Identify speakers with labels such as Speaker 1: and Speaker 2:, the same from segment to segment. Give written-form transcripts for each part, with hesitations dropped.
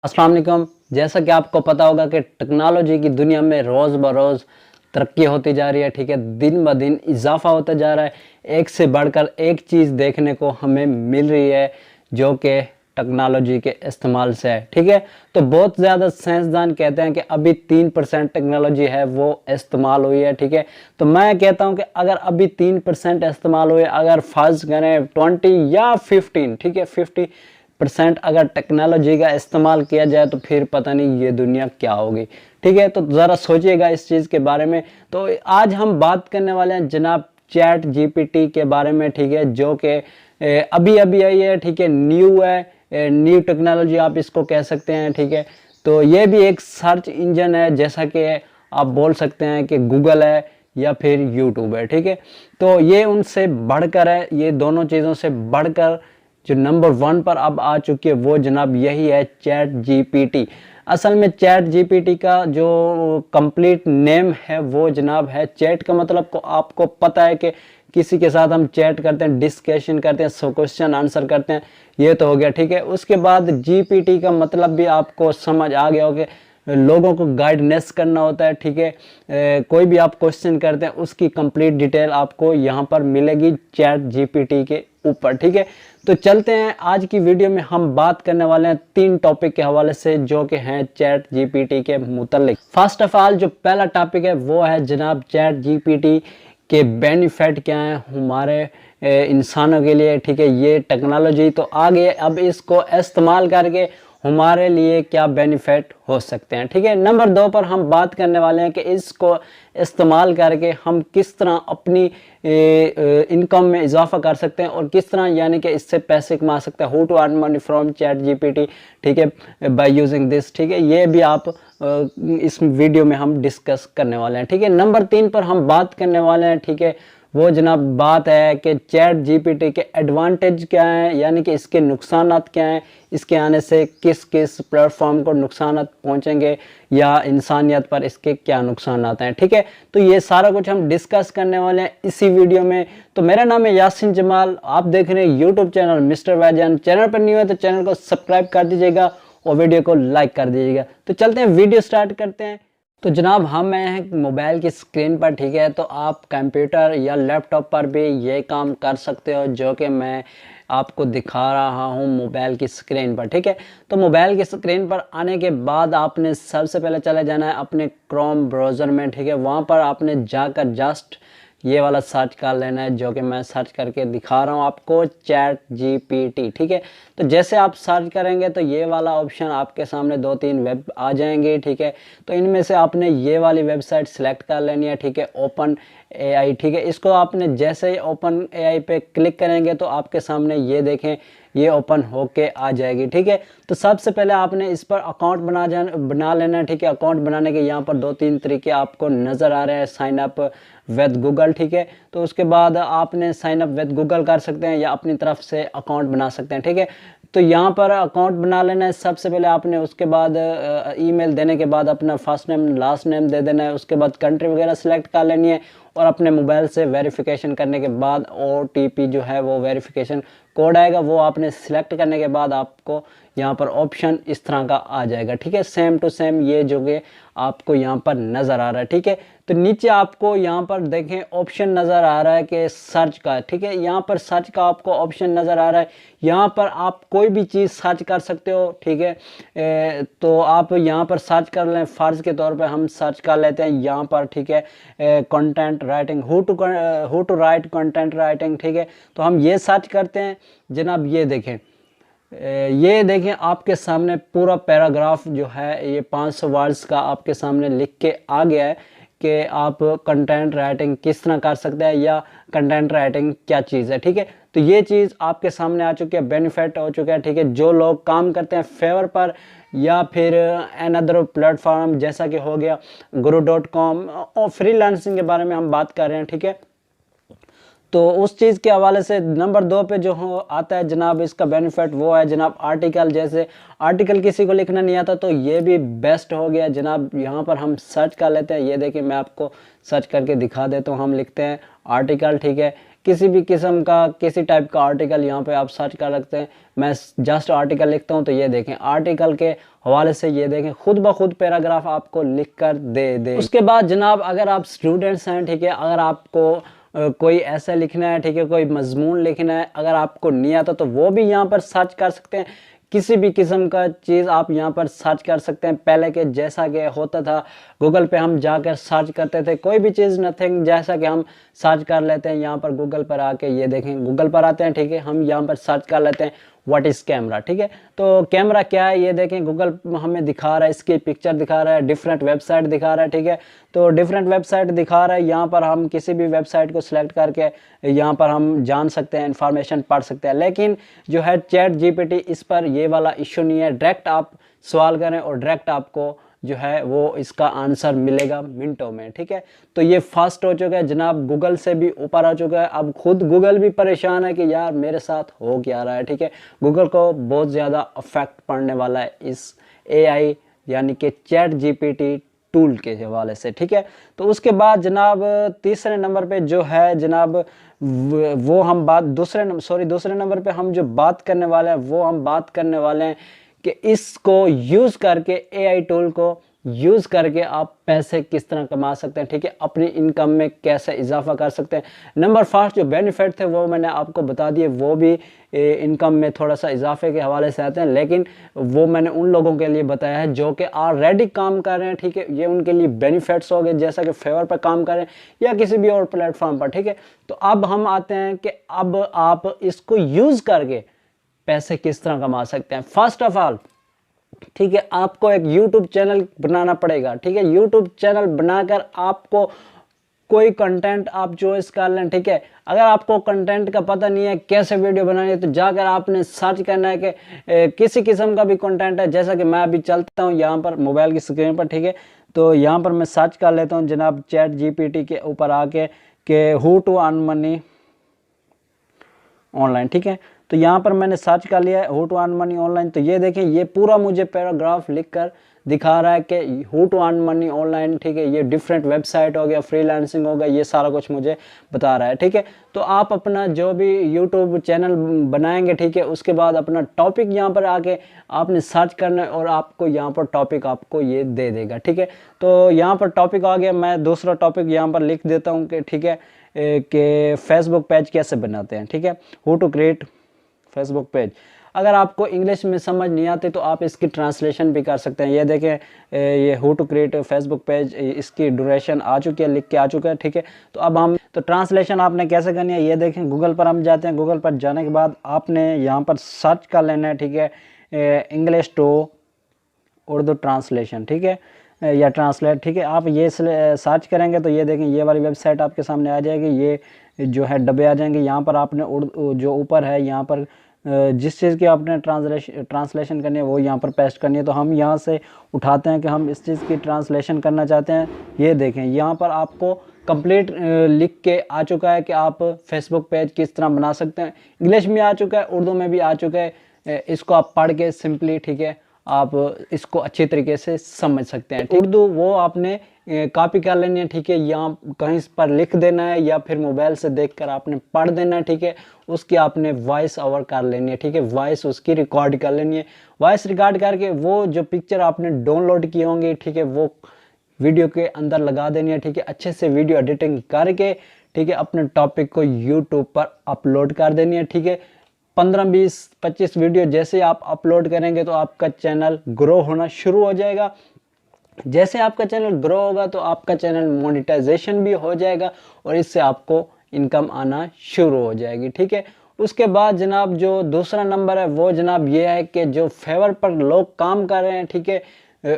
Speaker 1: अस्सलाम वालेकुम। जैसा कि आपको पता होगा कि टेक्नोलॉजी की दुनिया में रोज़ बरोज़ तरक्की होती जा रही है, ठीक है। दिन ब दिन इजाफा होता जा रहा है। एक से बढ़कर एक चीज़ देखने को हमें मिल रही है जो कि टेक्नोलॉजी के इस्तेमाल से है, ठीक है। तो बहुत ज़्यादा साइंसदान कहते हैं कि अभी 3% टेक्नोलॉजी है वो इस्तेमाल हुई है, ठीक है। तो मैं कहता हूं कि अगर अभी 3% इस्तेमाल हुए, अगर फर्ज करें 20 या 15, ठीक है, 50% अगर टेक्नोलॉजी का इस्तेमाल किया जाए तो फिर पता नहीं ये दुनिया क्या होगी, ठीक है। तो ज़रा सोचिएगा इस चीज़ के बारे में। तो आज हम बात करने वाले हैं जनाब चैट जीपीटी के बारे में, ठीक है, जो कि अभी अभी आई है, ठीक है, न्यू है, न्यू टेक्नोलॉजी आप इसको कह सकते हैं, ठीक है। तो ये भी एक सर्च इंजन है, जैसा कि आप बोल सकते हैं कि गूगल है या फिर यूट्यूब है, ठीक है। तो ये उनसे बढ़कर है, ये दोनों चीज़ों से बढ़कर जो नंबर 1 पर अब आ चुकी है वो जनाब यही है चैट जीपीटी। असल में चैट जीपीटी का जो कंप्लीट नेम है वो जनाब है, चैट का मतलब को आपको पता है कि किसी के साथ हम चैट करते हैं, डिस्कशन करते हैं, सो क्वेश्चन आंसर करते हैं, ये तो हो गया, ठीक है। उसके बाद जीपीटी का मतलब भी आपको समझ आ गया होगा, लोगों को गाइडनेस करना होता है, ठीक है। कोई भी आप क्वेश्चन करते हैं उसकी कंप्लीट डिटेल आपको यहाँ पर मिलेगी चैट जीपीटी के ऊपर, ठीक है। तो चलते हैं, आज की वीडियो में हम बात करने वाले हैं 3 टॉपिक के हवाले से जो कि हैं चैट जीपीटी के मुतल्लिक। फर्स्ट ऑफ ऑल जो पहला टॉपिक है वो है जनाब चैट जीपीटी के बेनिफिट क्या हैं हमारे इंसानों के लिए, ठीक है। ये टेक्नोलॉजी तो आ गई है, अब इसको इस्तेमाल करके हमारे लिए क्या बेनिफिट हो सकते हैं, ठीक है। नंबर 2 पर हम बात करने वाले हैं कि इसको इस्तेमाल करके हम किस तरह अपनी इनकम में इजाफा कर सकते हैं और किस तरह यानी कि इससे पैसे कमा सकते हैं। How to earn money from chat GPT, ठीक है, बाय यूजिंग दिस, ठीक है। ये भी आप इस वीडियो में हम डिस्कस करने वाले हैं, ठीक है। नंबर 3 पर हम बात करने वाले हैं, ठीक है, वो जनाब बात है कि चैट जीपीटी के एडवांटेज क्या हैं, यानी कि इसके नुकसानात क्या हैं, इसके आने से किस किस प्लेटफॉर्म को नुकसानात पहुंचेंगे या इंसानियत पर इसके क्या नुकसानात हैं, ठीक है। तो ये सारा कुछ हम डिस्कस करने वाले हैं इसी वीडियो में। तो मेरा नाम है यासिन जमाल, आप देख रहे हैं यूट्यूब चैनल मिस्टर भाईजान। चैनल पर न्यू है तो चैनल को सब्सक्राइब कर दीजिएगा और वीडियो को लाइक कर दीजिएगा। तो चलते हैं, वीडियो स्टार्ट करते हैं। तो जनाब हम हैं मोबाइल की स्क्रीन पर, ठीक है। तो आप कंप्यूटर या लैपटॉप पर भी ये काम कर सकते हो जो कि मैं आपको दिखा रहा हूँ मोबाइल की स्क्रीन पर, ठीक है। तो मोबाइल की स्क्रीन पर आने के बाद आपने सबसे पहले चले जाना है अपने क्रोम ब्राउज़र में, ठीक है। वहाँ पर आपने जाकर जस्ट ये वाला सर्च कर लेना है जो कि मैं सर्च करके दिखा रहा हूँ आपको, चैट जीपीटी, ठीक है। तो जैसे आप सर्च करेंगे तो ये वाला ऑप्शन आपके सामने 2-3 वेब आ जाएंगे, ठीक है। तो इनमें से आपने ये वाली वेबसाइट सेलेक्ट कर लेनी है, ठीक है, ओपन एआई, ठीक है। इसको आपने जैसे ही ओपन एआई पे क्लिक करेंगे तो आपके सामने ये देखें ये ओपन होके आ जाएगी, ठीक है। तो सबसे पहले आपने इस पर अकाउंट बना लेना है, ठीक है। अकाउंट बनाने के यहाँ पर 2-3 तरीके आपको नज़र आ रहे हैं, साइन अप विद गूगल, ठीक है। तो उसके बाद आपने साइन अप विद गूगल कर सकते हैं या अपनी तरफ से अकाउंट बना सकते हैं, ठीक है। तो यहाँ पर अकाउंट बना लेना है सबसे पहले आपने, उसके बाद ईमेल देने के बाद अपना फर्स्ट नेम लास्ट नेम दे देना है, उसके बाद कंट्री वगैरह सेलेक्ट कर लेनी है और अपने मोबाइल से वेरिफिकेशन करने के बाद ओटीपी जो है वो वेरिफिकेशन कोड आएगा, वो आपने सिलेक्ट करने के बाद आपको यहाँ पर ऑप्शन इस तरह का आ जाएगा, ठीक है। सेम टू सेम ये जो कि आपको यहाँ पर नज़र आ रहा है, ठीक है। तो नीचे आपको यहाँ पर देखें ऑप्शन नज़र आ रहा है कि सर्च का, ठीक है। यहाँ पर सर्च का आपको ऑप्शन नज़र आ रहा है, यहाँ पर आप कोई भी चीज़ सर्च कर सकते हो, ठीक है। तो आप यहाँ पर सर्च कर लें, फ़र्ज़ के तौर पे हम सर्च कर लेते हैं यहाँ पर, ठीक है, content writing, how to write content writing, ठीक है। तो हम ये सर्च करते हैं जनाब, ये देखें आपके सामने पूरा पैराग्राफ जो है ये 500 वर्ड्स का आपके सामने लिख के आ गया है कि आप कंटेंट राइटिंग किस तरह कर सकते हैं या कंटेंट राइटिंग क्या चीज़ है, ठीक है। तो ये चीज़ आपके सामने आ चुकी है, बेनिफिट हो चुका है, ठीक है। जो लोग काम करते हैं फेवर पर या फिर एन अदर प्लेटफॉर्म जैसा कि हो गया guru.com और फ्रीलांसिंग के बारे में हम बात कर रहे हैं, ठीक है। तो उस चीज़ के हवाले से नंबर 2 पे जो हो आता है जनाब इसका बेनिफिट, वो है जनाब आर्टिकल। जैसे आर्टिकल किसी को लिखना नहीं आता तो ये भी बेस्ट हो गया जनाब। यहाँ पर हम सर्च कर लेते हैं, ये देखिए मैं आपको सर्च करके दिखा देता हूँ। हम लिखते हैं आर्टिकल, ठीक है। किसी भी किस्म का किसी टाइप का आर्टिकल यहाँ पे आप सर्च कर सकते हैं। मैं जस्ट आर्टिकल लिखता हूँ तो ये देखें आर्टिकल के हवाले से ये देखें खुद ब खुद पैराग्राफ आपको लिख कर दे दे। उसके बाद जनाब अगर आप स्टूडेंट्स हैं, ठीक है, अगर आपको कोई ऐसा लिखना है, ठीक है, कोई मजमून लिखना है, अगर आपको नहीं आता तो वो भी यहाँ पर सर्च कर सकते हैं। किसी भी किस्म का चीज़ आप यहाँ पर सर्च कर सकते हैं। पहले के जैसा कि होता था गूगल पे हम जाकर सर्च करते थे, कोई भी चीज़ नथिंग जैसा कि हम सर्च कर लेते हैं यहाँ पर गूगल पर आके। ये देखें गूगल पर आते हैं, ठीक है, हम यहाँ पर सर्च कर लेते हैं व्हाट इज़ कैमरा, ठीक है। तो कैमरा क्या है ये देखें गूगल हमें दिखा रहा है, इसकी पिक्चर दिखा रहा है, डिफरेंट वेबसाइट दिखा रहा है, ठीक है। तो डिफरेंट वेबसाइट दिखा रहा है, यहाँ पर हम किसी भी वेबसाइट को सिलेक्ट करके यहाँ पर हम जान सकते हैं, इंफॉर्मेशन पढ़ सकते हैं। लेकिन जो है चैट जीपीटी इस पर ये वाला इशू नहीं है, डायरेक्ट आप सवाल करें और डायरेक्ट आपको जो है वो इसका आंसर मिलेगा मिनटों में, ठीक है। तो ये फास्ट हो चुका है जनाब, गूगल से भी ऊपर आ चुका है। अब खुद गूगल भी परेशान है कि यार मेरे साथ हो क्या रहा है, ठीक है। गूगल को बहुत ज़्यादा इफेक्ट पड़ने वाला है इस एआई यानी कि चैट जीपीटी टूल के हवाले से, ठीक है। तो उसके बाद जनाब तीसरे नंबर पे जो है जनाब वो हम बात दूसरे नंबर पे हम जो बात करने वाले हैं वो हम बात करने वाले हैं कि इसको यूज़ करके एआई टूल को यूज़ करके आप पैसे किस तरह कमा सकते हैं, ठीक है, अपनी इनकम में कैसे इजाफा कर सकते हैं। नंबर फर्स्ट जो बेनिफिट थे वो मैंने आपको बता दिए, वो भी इनकम में थोड़ा सा इजाफे के हवाले से आते हैं, लेकिन वो मैंने उन लोगों के लिए बताया है जो कि ऑलरेडी काम कर रहे हैं, ठीक है। ये उनके लिए बेनिफिट्स हो गए जैसा कि फेवर पर काम करें या किसी भी और प्लेटफॉर्म पर, ठीक है। तो अब हम आते हैं कि अब आप इसको यूज़ करके पैसे किस तरह कमा सकते हैं। फर्स्ट ऑफ ऑल, ठीक है, आपको एक YouTube चैनल बनाना पड़ेगा, ठीक है। YouTube चैनल बनाकर आपको कोई कंटेंट आप चॉइस कर लें, ठीक है। अगर आपको कंटेंट का पता नहीं है कैसे वीडियो बनानी है तो जाकर आपने सर्च करना है कि किसी किस्म का भी कंटेंट है, जैसा कि मैं अभी चलता हूँ यहाँ पर मोबाइल की स्क्रीन पर, ठीक है। तो यहाँ पर मैं सर्च कर लेता हूँ जनाब चैट जीपीटी के ऊपर आके कि how to earn money online, ठीक है। तो यहाँ पर मैंने सर्च कर लिया है how to earn money online. तो ये देखें ये पूरा मुझे पैराग्राफ लिखकर दिखा रहा है कि how to earn money online, ठीक है। ये डिफरेंट वेबसाइट हो गया, फ्रीलांसिंग हो गया, ये सारा कुछ मुझे बता रहा है, ठीक है। तो आप अपना जो भी यूट्यूब चैनल बनाएंगे, ठीक है, उसके बाद अपना टॉपिक यहाँ पर आके आपने सर्च करना है और आपको यहाँ पर टॉपिक आपको ये दे देगा, ठीक है। तो यहाँ पर टॉपिक आ गया, मैं दूसरा टॉपिक यहाँ पर लिख देता हूँ कि ठीक है कि फेसबुक पेज कैसे बनाते हैं, ठीक है, how to create Facebook page. अगर आपको इंग्लिश में समझ नहीं आती तो आप इसकी ट्रांसलेशन भी कर सकते हैं। ये देखें ये how to create Facebook page, इसकी ड्यूरेशन आ चुकी है, लिख के आ चुका है, ठीक है। तो अब हम तो ट्रांसलेशन आपने कैसे करनी है ये देखें, गूगल पर हम जाते हैं, गूगल पर जाने के बाद आपने यहाँ पर सर्च कर लेना है, ठीक है, इंग्लिश टू उर्दू ट्रांसलेशन, ठीक है, या ट्रांसलेट, ठीक है। आप ये सर्च करेंगे तो ये देखें ये वाली वेबसाइट आपके सामने आ जाएगी, ये जो है डब्बे आ जाएंगे। यहाँ पर आपने उर्दू जो ऊपर है यहाँ पर जिस चीज़ की आपने ट्रांसलेशन करनी है वो यहाँ पर पेस्ट करनी है। तो हम यहाँ से उठाते हैं कि हम इस चीज़ की ट्रांसलेशन करना चाहते हैं। ये देखें यहाँ पर आपको कंप्लीट लिख के आ चुका है कि आप फेसबुक पेज किस तरह बना सकते हैं। इंग्लिश में आ चुका है, उर्दू में भी आ चुका है, इसको आप पढ़ के सिंपली, ठीक है, आप इसको अच्छी तरीके से समझ सकते हैं। उर्दू वो आपने कॉपी कर लेनी है, ठीक है, यहाँ कहीं पर लिख देना है या फिर मोबाइल से देखकर आपने पढ़ देना है, ठीक है। उसकी आपने वॉइस ओवर कर लेनी है, ठीक है, वॉइस उसकी रिकॉर्ड कर लेनी है। वॉइस रिकॉर्ड करके वो जो पिक्चर आपने डाउनलोड की होंगी, ठीक है, वो वीडियो के अंदर लगा देनी है, ठीक है। अच्छे से वीडियो एडिटिंग करके, ठीक है, अपने टॉपिक को यूट्यूब पर अपलोड कर देनी है, ठीक है। 15, 20, 25 वीडियो जैसे आप अपलोड करेंगे तो आपका चैनल ग्रो होना शुरू हो जाएगा। जैसे आपका चैनल ग्रो होगा तो आपका चैनल मोनेटाइजेशन भी हो जाएगा और इससे आपको इनकम आना शुरू हो जाएगी, ठीक है। उसके बाद जनाब जो दूसरा नंबर है वो जनाब ये है कि जो फेवर पर लोग काम कर रहे हैं, ठीक है,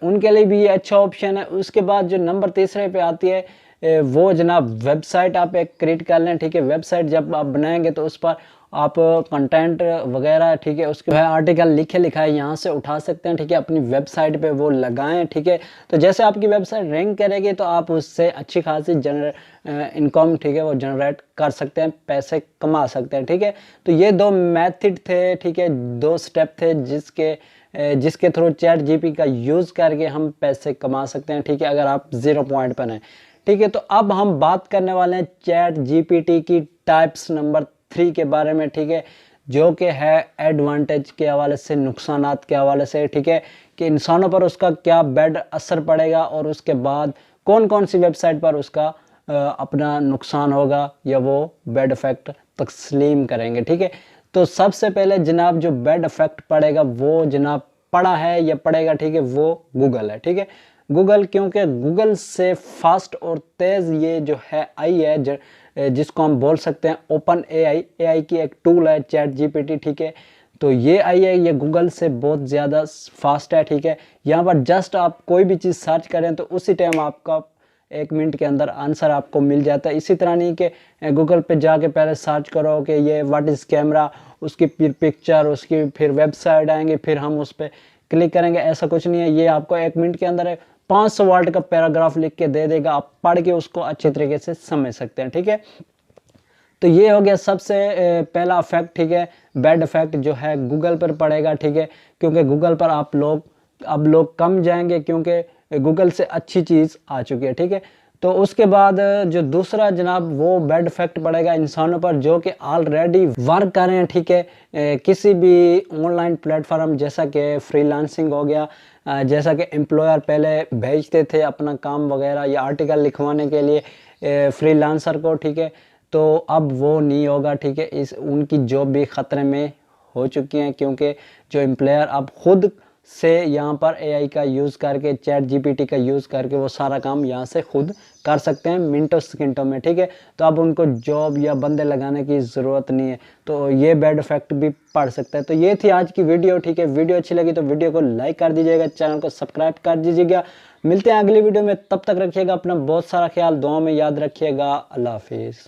Speaker 1: उनके लिए भी ये अच्छा ऑप्शन है। उसके बाद जो नंबर तीसरे पे आती है वो जनाब वेबसाइट आप एक क्रिएट कर लें, ठीक है। वेबसाइट जब आप बनाएंगे तो उस पर आप कंटेंट वगैरह, ठीक है, उसके आर्टिकल लिखे लिखाए यहाँ से उठा सकते हैं, ठीक है, अपनी वेबसाइट पे वो लगाएं, ठीक है। तो जैसे आपकी वेबसाइट रैंक करेगी तो आप उससे अच्छी खासी इनकम, ठीक है, वो जनरेट कर सकते हैं, पैसे कमा सकते हैं, ठीक है। तो ये दो मेथड थे, ठीक है, दो स्टेप थे जिसके थ्रू चैट जीपी का यूज़ करके हम पैसे कमा सकते हैं, ठीक है, अगर आप 0 पॉइंट पर हैं, ठीक है। तो अब हम बात करने वाले हैं चैट जीपीटी की टाइप्स नंबर 3 के बारे में, ठीक है, जो कि है एडवांटेज के हवाले से, नुकसानात के हवाले से, ठीक है, कि इंसानों पर उसका क्या बैड असर पड़ेगा और उसके बाद कौन कौन सी वेबसाइट पर उसका अपना नुकसान होगा या वो बैड इफेक्ट तस्लीम करेंगे, ठीक है। तो सबसे पहले जनाब जो बैड इफेक्ट पड़ेगा वो जनाब पड़ा है या पड़ेगा, ठीक है, वो गूगल है, ठीक है। गूगल, क्योंकि गूगल से फास्ट और तेज़ ये जो है आई है, जिसको हम बोल सकते हैं ओपन एआई की एक टूल है, चैट जीपीटी, ठीक है। तो ये आई है, ये गूगल से बहुत ज़्यादा फास्ट है, ठीक है। यहाँ पर जस्ट आप कोई भी चीज़ सर्च करें तो उसी टाइम आपका 1 मिनट के अंदर आंसर आपको मिल जाता है। इसी तरह नहीं कि गूगल पे जाके पहले सर्च करो कि ये व्हाट इज़ कैमरा, उसकी फिर पिक्चर, उसकी फिर वेबसाइट आएंगे, फिर हम उस पर क्लिक करेंगे, ऐसा कुछ नहीं है। ये आपको 1 मिनट के अंदर 500 वर्ड का पैराग्राफ लिख के दे देगा, आप पढ़ के उसको अच्छे तरीके से समझ सकते हैं, ठीक है। तो ये हो गया सबसे पहला इफेक्ट, ठीक है, बैड इफेक्ट जो है गूगल पर पड़ेगा, ठीक है, क्योंकि गूगल पर अब लोग कम जाएंगे क्योंकि गूगल से अच्छी चीज़ आ चुकी है, ठीक है। तो उसके बाद जो दूसरा जनाब वो बैड इफेक्ट पड़ेगा इंसानों पर जो कि ऑलरेडी वर्क कर रहे हैं, ठीक है, किसी भी ऑनलाइन प्लेटफॉर्म जैसा कि फ्रीलांसिंग हो गया, जैसा कि एम्प्लॉयर पहले भेजते थे अपना काम वगैरह या आर्टिकल लिखवाने के लिए फ्रीलांसर को, ठीक है। तो अब वो नहीं होगा, ठीक है, उनकी जॉब भी ख़तरे में हो चुकी हैं क्योंकि जो एम्प्लॉयर अब खुद से यहाँ पर एआई का यूज़ करके, चैट जीपीटी का यूज़ करके वो सारा काम यहाँ से खुद कर सकते हैं मिनटों सेकंडों में, ठीक है। तो अब उनको जॉब या बंदे लगाने की ज़रूरत नहीं है, तो ये बैड इफेक्ट भी पड़ सकता है। तो ये थी आज की वीडियो, ठीक है। वीडियो अच्छी लगी तो वीडियो को लाइक कर दीजिएगा, चैनल को सब्सक्राइब कर दीजिएगा। मिलते हैं अगली वीडियो में, तब तक रखिएगा अपना बहुत सारा ख्याल, दुआ में याद रखिएगा। अल्लाह हाफिज़।